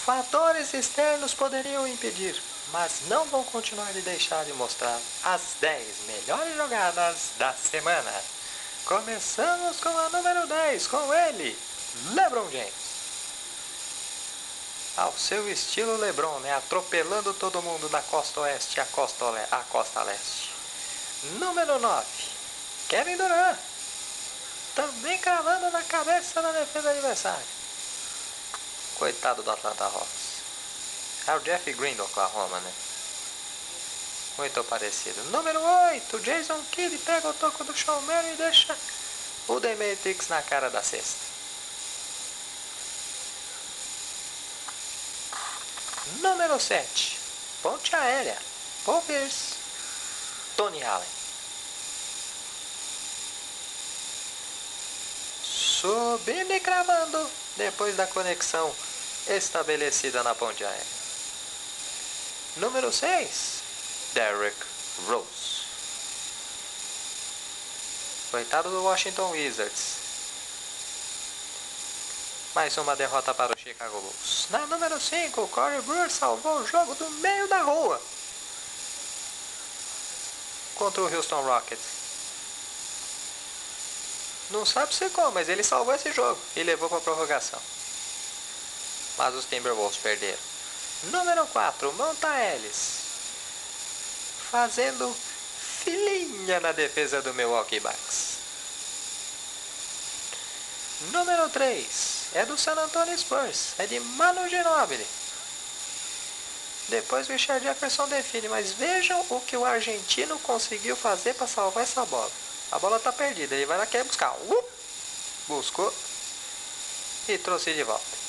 Fatores externos poderiam impedir, mas não vão continuar de deixar de mostrar as 10 melhores jogadas da semana. Começamos com a número 10, com ele, LeBron James. Ao seu estilo LeBron, né? Atropelando todo mundo da costa oeste à costa leste. Número 9, Kevin Durant. Também cravando na cabeça da defesa adversária. Coitado do Atlanta Hawks. É o Jeff Green do Oklahoma, né? Muito parecido. Número 8, Jason Kidd pega o toco do Showman e deixa o Demetrix na cara da cesta. Número 7, ponte aérea, Paul Pierce, Tony Allen. Subindo e cravando depois da conexão estabelecida na ponte aérea. Número 6, Derrick Rose. Coitado do Washington Wizards. Mais uma derrota para o Chicago Bulls. Na número 5, Corey Brewer salvou o jogo do meio da rua contra o Houston Rockets. Não sabe se como, mas ele salvou esse jogo e levou para a prorrogação. Mas os Timberwolves perderam. Número 4, Monta Ellis, fazendo filinha na defesa do Milwaukee Bucks. Número 3, é do San Antonio Spurs, é de Manu Ginóbili. Depois o Richard Jefferson define, mas vejam o que o argentino conseguiu fazer para salvar essa bola. A bola está perdida, ele vai lá, quer buscar. Buscou e trouxe de volta.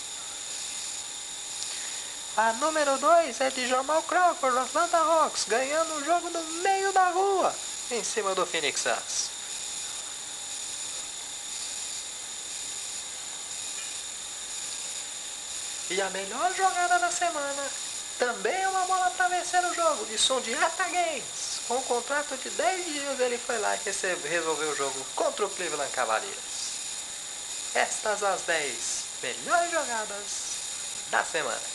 A número 2 é de Jamal Crawford, do Atlanta Hawks, ganhando o jogo no meio da rua, em cima do Phoenix Suns. E a melhor jogada da semana também é uma bola para vencer o jogo, de Sundiata Games. Com um contrato de 10 dias ele foi lá e resolveu o jogo contra o Cleveland Cavaliers. Estas as 10 melhores jogadas da semana.